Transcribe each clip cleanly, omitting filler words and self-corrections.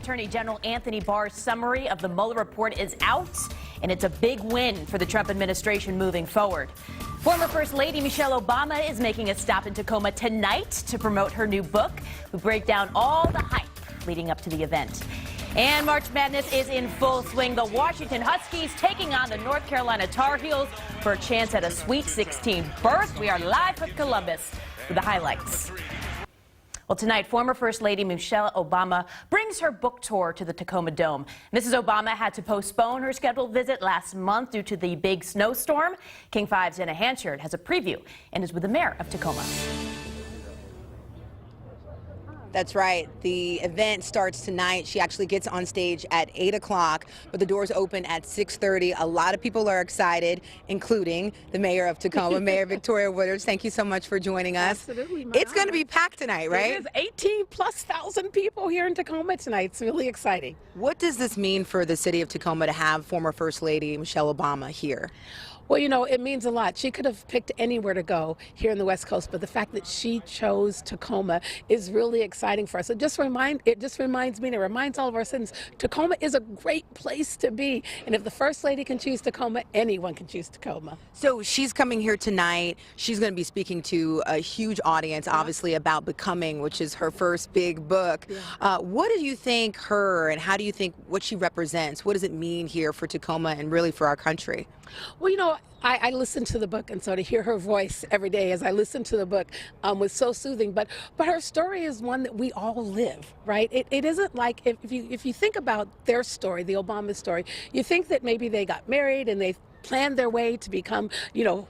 Attorney General Anthony Barr's summary of the Mueller report is out, and it's a big win for the Trump administration moving forward. Former First Lady Michelle Obama is making a stop in Tacoma tonight to promote her new book. We break down all the hype leading up to the event. And March Madness is in full swing. The Washington Huskies taking on the North Carolina Tar Heels for a chance at a Sweet 16 berth. We are live from Columbus with the highlights. Well, tonight, former First Lady Michelle Obama brings her book tour to the Tacoma Dome. Mrs. Obama had to postpone her scheduled visit last month due to the big snowstorm. King 5's Jenna Hanchard has a preview and is with the mayor of Tacoma. That's right. The event starts tonight. She actually gets on stage at 8 o'clock, but the doors open at 6:30. A lot of people are excited, including the mayor of Tacoma, Mayor Victoria Wooders. Thank you so much for joining us. Absolutely. It's going to be packed tonight, right? It is 18,000+ people here in Tacoma tonight. It's really exciting. What does this mean for the city of Tacoma to have former First Lady Michelle Obama here? Well, you know, it means a lot. She could have picked anywhere to go here in the West Coast, but the fact that she chose Tacoma is really exciting for us. It just reminds me, and it reminds all of our citizens, Tacoma is a great place to be. And if the First Lady can choose Tacoma, anyone can choose Tacoma. So she's coming here tonight. She's going to be speaking to a huge audience, obviously, about Becoming, which is her first big book. Yeah. What do you think her, and how do you think what she represents? What does it mean here for Tacoma and really for our country? Well, you know, I listened to the book, and so to hear her voice every day as I listened to the book was so soothing. But her story is one that we all live, right? It isn't like if you think about their story, the Obama story, you think that maybe they got married and they planned their way to become, you know,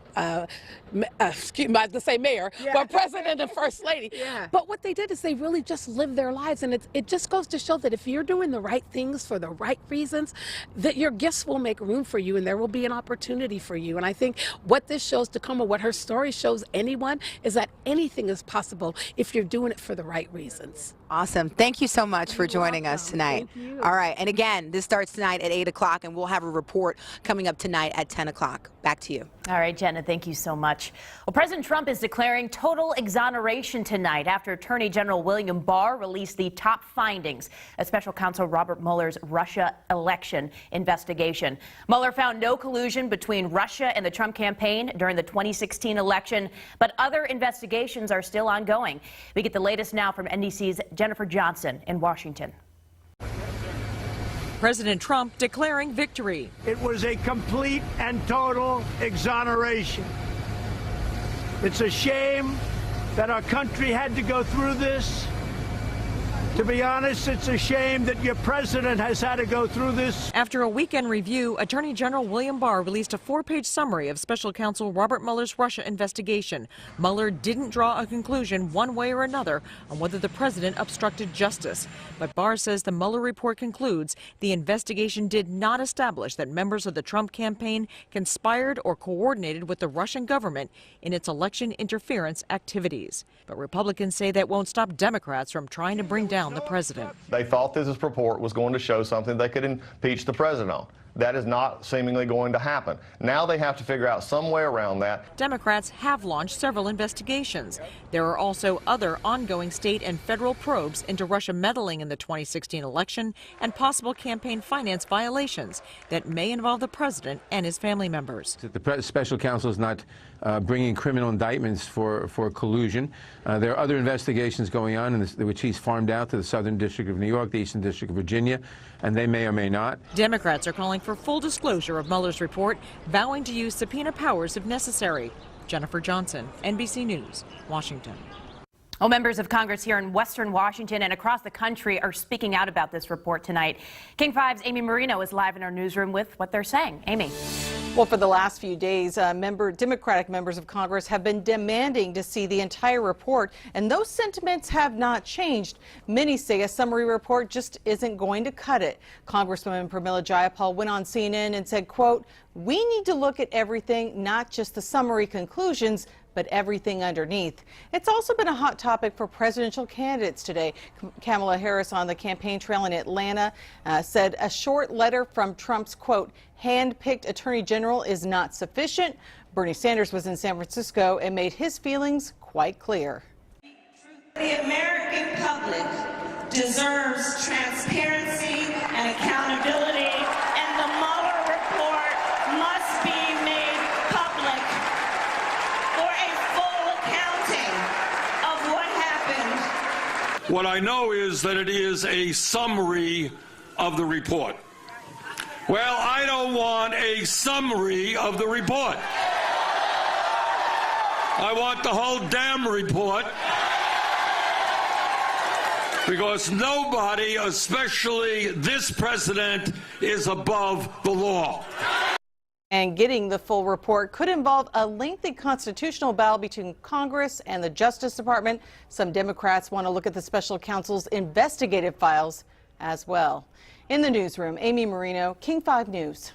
excuse me, to say mayor, but president and first lady. Yeah. But what they did is they really just lived their lives, and it just goes to show that if you're doing the right things for the right reasons, that your gifts will make room for you, and there will be an opportunity for you. And I think what this shows Tacoma, what her story shows anyone, is that anything is possible if you're doing it for the right reasons. Awesome. Thank you so much for joining us tonight. Thank you. All right. And again, this starts tonight at 8 o'clock, and we'll have a report coming up tonight at 10 o'clock. Back to you. All right, Jenna, thank you so much. Well, President Trump is declaring total exoneration tonight after Attorney General William Barr released the top findings of Special Counsel Robert Mueller's Russia election investigation. Mueller found no collusion between Russia and the Trump campaign during the 2016 election, but other investigations are still ongoing. We get the latest now from NBC's Jennifer Johnson in Washington. President Trump declaring victory. It was a complete and total exoneration. It's a shame that our country had to go through this. To be honest, it's a shame that your president has had to go through this. After a weekend review, Attorney General William Barr released a 4-page summary of Special Counsel Robert Mueller's Russia investigation. Mueller didn't draw a conclusion one way or another on whether the president obstructed justice. But Barr says the Mueller report concludes the investigation did not establish that members of the Trump campaign conspired or coordinated with the Russian government in its election interference activities. But Republicans say that won't stop Democrats from trying to bring down the president. They thought this report was going to show something they could impeach the president on. That is not seemingly going to happen. Now they have to figure out some way around that. Democrats have launched several investigations. There are also other ongoing state and federal probes into Russia meddling in the 2016 election and possible campaign finance violations that may involve the president and his family members. The special counsel is not bringing criminal indictments for collusion. There are other investigations going on which he's farmed out to the Southern District of New York, the Eastern District of Virginia, and they may or may not. Democrats are calling for full disclosure of Mueller's report, vowing to use subpoena powers if necessary. Jennifer Johnson, NBC News, Washington. Well, members of Congress here in Western Washington and across the country are speaking out about this report tonight. King 5's Amy Marino is live in our newsroom with what they're saying. Amy. Well, for the last few days, Democratic members of Congress have been demanding to see the entire report, and those sentiments have not changed. Many say a summary report just isn't going to cut it. Congresswoman Pramila Jayapal went on CNN and said, quote, "We need to look at everything, not just the summary conclusions, but everything underneath." It's also been a hot topic for presidential candidates today. Kamala Harris on the campaign trail in Atlanta said a short letter from Trump's, quote, hand-picked attorney general is not sufficient. Bernie Sanders was in San Francisco and made his feelings quite clear. The American public deserves transparency What I know is that it is a summary of the report. Well, I don't want a summary of the report. I want the whole damn report, because nobody, especially this president, is above the law. And getting the full report could involve a lengthy constitutional battle between Congress and the Justice Department. Some Democrats want to look at the special counsel's investigative files as well. In the newsroom, Amy Morfino, King 5 News.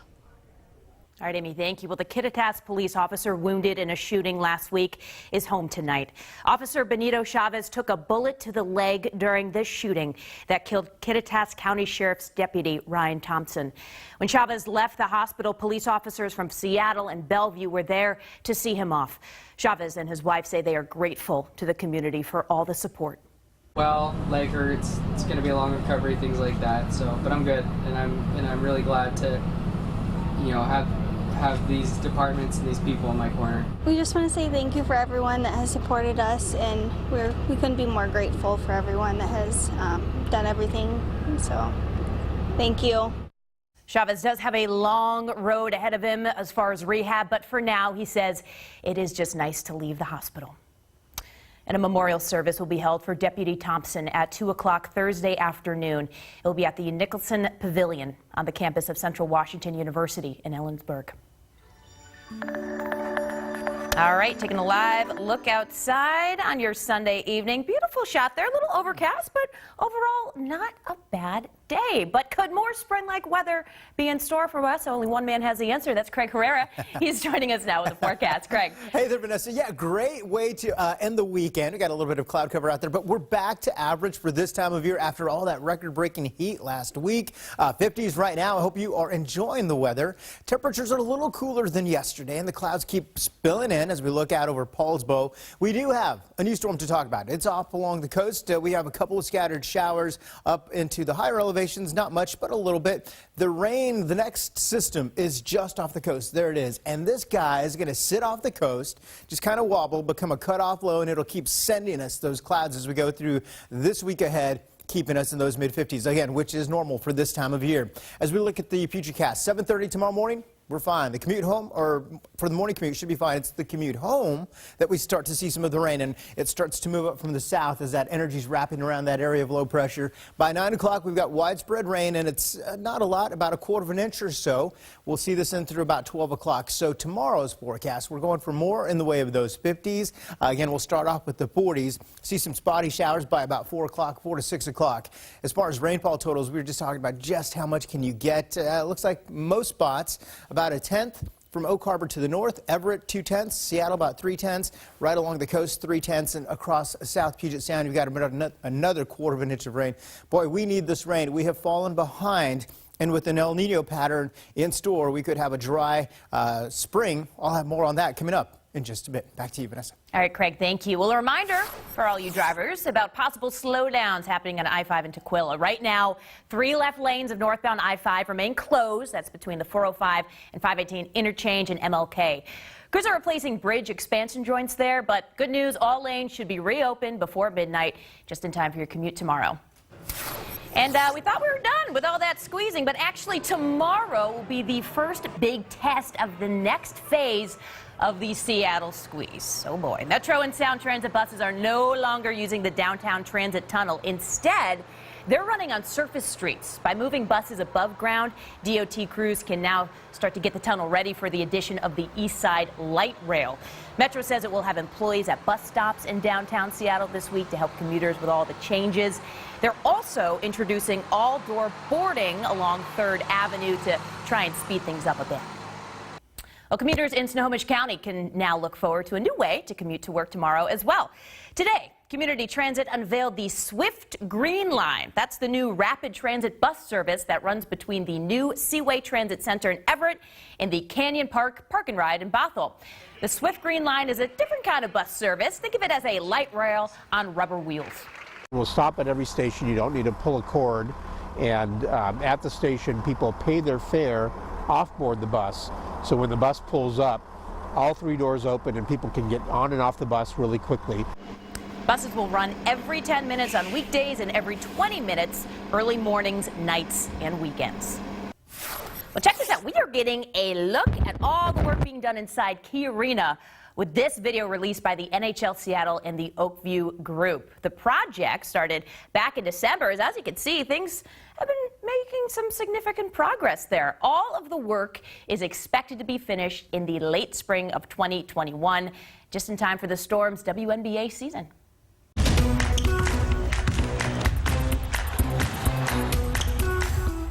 All right, Amy, thank you. Well, the Kittitas police officer wounded in a shooting last week is home tonight. Officer Benito Chavez took a bullet to the leg during this shooting that killed Kittitas County Sheriff's Deputy Ryan Thompson. When Chavez left the hospital, police officers from Seattle and Bellevue were there to see him off. Chavez and his wife say they are grateful to the community for all the support. Well, leg hurts. It's going to be a long recovery, things like that. So, but I'm good, and I'm really glad to, have these departments and these people in my corner. We just want to say thank you for everyone that has supported us, and we couldn't be more grateful for everyone that has done everything. So, thank you. Chavez does have a long road ahead of him as far as rehab, but for now, he says it is just nice to leave the hospital. And a memorial service will be held for Deputy Thompson at 2 o'clock Thursday afternoon. It will be at the Nicholson Pavilion on the campus of Central Washington University in Ellensburg. All right, taking a live look outside on your Sunday evening. Beautiful shot there, a little overcast, but overall not a bad day. But could more spring-like weather be in store for us? Only one man has the answer. That's Craig Herrera. He's joining us now with the forecast. Craig. Hey there, Vanessa. Yeah, great way to end the weekend. We got a little bit of cloud cover out there, but we're back to average for this time of year after all that record-breaking heat last week. 50s right now. I hope you are enjoying the weather. Temperatures are a little cooler than yesterday, and the clouds keep spilling in as we look out over Paulsbo. We do have a new storm to talk about. It's off along the coast. We have a couple of scattered showers up into the higher elevations. Not much, but a little bit. The rain, the next system is just off the coast. There it is. And this guy is going to sit off the coast, just kind of wobble, become a cutoff low, and it'll keep sending us those clouds as we go through this week ahead, keeping us in those mid-50s, again, which is normal for this time of year. As we look at the futurecast, 7:30 tomorrow morning, we're fine. The commute home, or for the morning commute, should be fine. It's the commute home that we start to see some of the rain, and it starts to move up from the south as that energy is wrapping around that area of low pressure. By 9 o'clock, we've got widespread rain, and it's not a lot, about a quarter of an inch or so. We'll see this in through about 12 o'clock. So tomorrow's forecast, we're going for more in the way of those 50s. Again, we'll start off with the 40s. See some spotty showers by about 4 o'clock, 4 to 6 o'clock. As far as rainfall totals, we were just talking about just how much can you get. It looks like most spots, about a tenth from Oak Harbor to the north, Everett 2/10, Seattle about 3/10, right along the coast 3/10, and across South Puget Sound you've got another quarter of an inch of rain. Boy, we need this rain. We have fallen behind, and with an El Nino pattern in store, we could have a dry spring. I'll have more on that coming up in just a bit. Back to you, Vanessa. All right, Craig, thank you. Well, a reminder for all you drivers about possible slowdowns happening on I-5 in Tukwila. Right now, 3 left lanes of northbound I-5 remain closed. That's between the 405 and 518 interchange and MLK. Crews are replacing bridge expansion joints there, but good news, all lanes should be reopened before midnight, just in time for your commute tomorrow. And we thought we were done with all that squeezing, but actually tomorrow will be the first big test of the next phase of the Seattle squeeze. Oh boy. Metro and Sound Transit buses are no longer using the downtown transit tunnel. Instead, they're running on surface streets. By moving buses above ground, DOT crews can now start to get the tunnel ready for the addition of the East Side Light Rail. Metro says it will have employees at bus stops in downtown Seattle this week to help commuters with all the changes. They're also introducing all-door boarding along 3rd Avenue to try and speed things up a bit. Well, commuters in Snohomish County can now look forward to a new way to commute to work tomorrow as well. Today, Community Transit unveiled the Swift Green Line. That's the new rapid transit bus service that runs between the new Seaway Transit Center in Everett and the Canyon Park Park and Ride in Bothell. The Swift Green Line is a different kind of bus service. Think of it as a light rail on rubber wheels. We'll stop at every station. You don't need to pull a cord. And at the station, people pay their fare off-board the bus. So when the bus pulls up, all 3 doors open and people can get on and off the bus really quickly. Buses will run every 10 minutes on weekdays and every 20 minutes early mornings, nights, and weekends. Well, check this out. We are getting a look at all the work being done inside Key Arena with this video released by the NHL Seattle and the Oakview Group. The project started back in December. As you can see, things have been making some significant progress there. All of the work is expected to be finished in the late spring of 2021, just in time for the Storm's WNBA season.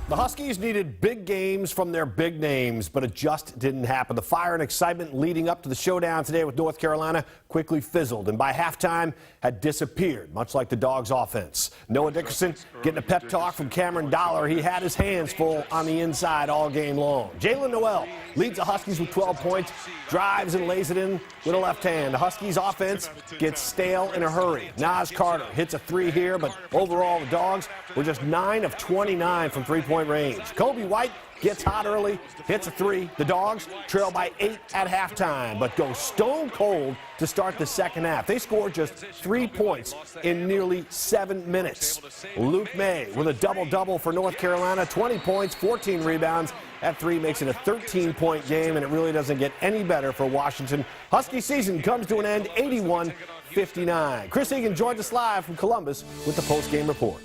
The Huskies needed big games from their big names, but it just didn't happen. The fire and excitement leading up to the showdown today with North Carolina quickly fizzled, and by halftime had disappeared, much like the Dogs' offense. Noah Dickerson getting a pep talk from Cameron Dollar. He had his hands full on the inside all game long. Jalen Noel leads the Huskies with 12 points, drives and lays it in with a left hand. The Huskies' offense gets stale in a hurry. Nas Carter hits a three here, but overall the Dogs were just 9 of 29 from three-point range. Kobe White gets hot early, hits a three. The Dogs trail by 8 at halftime, but go stone cold to start the second half. They scored just 3 points in nearly 7 minutes. Luke May with a double-double for North Carolina, 20 points, 14 rebounds. That three makes it a 13-point game, and it really doesn't get any better for Washington. Husky season comes to an end, 81-59. Chris Egan joined us live from Columbus with the post-game report.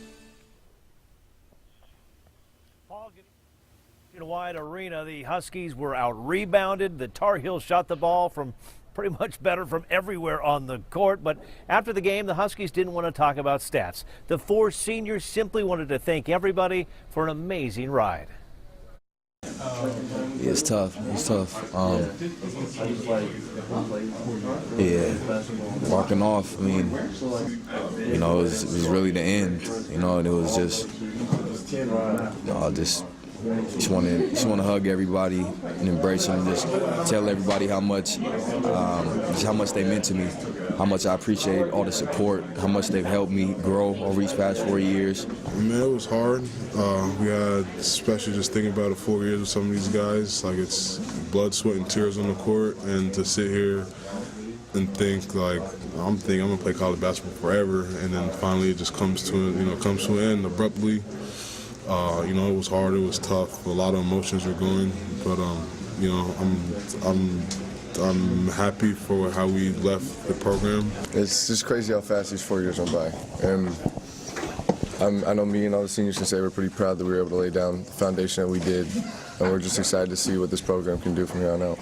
Wide arena, the Huskies were out-rebounded. The Tar Heels shot the ball from pretty much better from everywhere on the court. But after the game, the Huskies didn't want to talk about stats. The 4 seniors simply wanted to thank everybody for an amazing ride. Yeah, it's tough. It's tough. Yeah, walking off, I mean, you know, it was really the end, you know, and it was just, just want to hug everybody and embrace them. Just tell everybody how much they meant to me, how much I appreciate all the support, how much they've helped me grow over these past 4 years. Man, it was hard. We had, especially just thinking about the 4 years with some of these guys, like it's blood, sweat, and tears on the court, and to sit here and think like I'm gonna play college basketball forever, and then finally it just comes to an end abruptly. You know, it was hard, it was tough, a lot of emotions were going, but you know, I'm happy for how we left the program. It's just crazy how fast these 4 years went by, and I know me and all the seniors can say we're pretty proud that we were able to lay down the foundation that we did, and we're just excited to see what this program can do from here on out.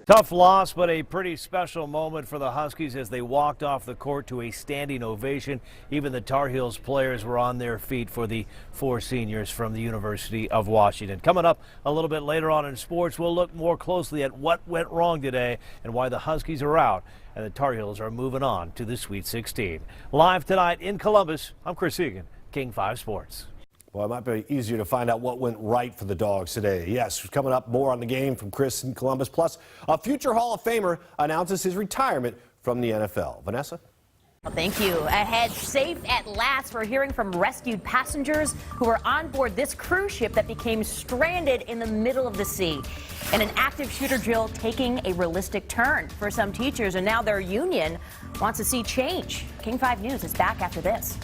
Tough loss, but a pretty special moment for the Huskies as they walked off the court to a standing ovation. Even the Tar Heels players were on their feet for the 4 seniors from the University of Washington. Coming up a little bit later on in sports, we'll look more closely at what went wrong today and why the Huskies are out and the Tar Heels are moving on to the Sweet 16. Live tonight in Columbus, I'm Chris Egan, King 5 Sports. Well, it might be easier to find out what went right for the Dogs today. Yes, coming up, more on the game from Chris in Columbus. Plus, a future Hall of Famer announces his retirement from the NFL. Vanessa? Well, thank you. Ahead, safe at last, we're hearing from rescued passengers who were on board this cruise ship that became stranded in the middle of the sea. And an active shooter drill taking a realistic turn for some teachers, and now their union wants to see change. King 5 News is back after this.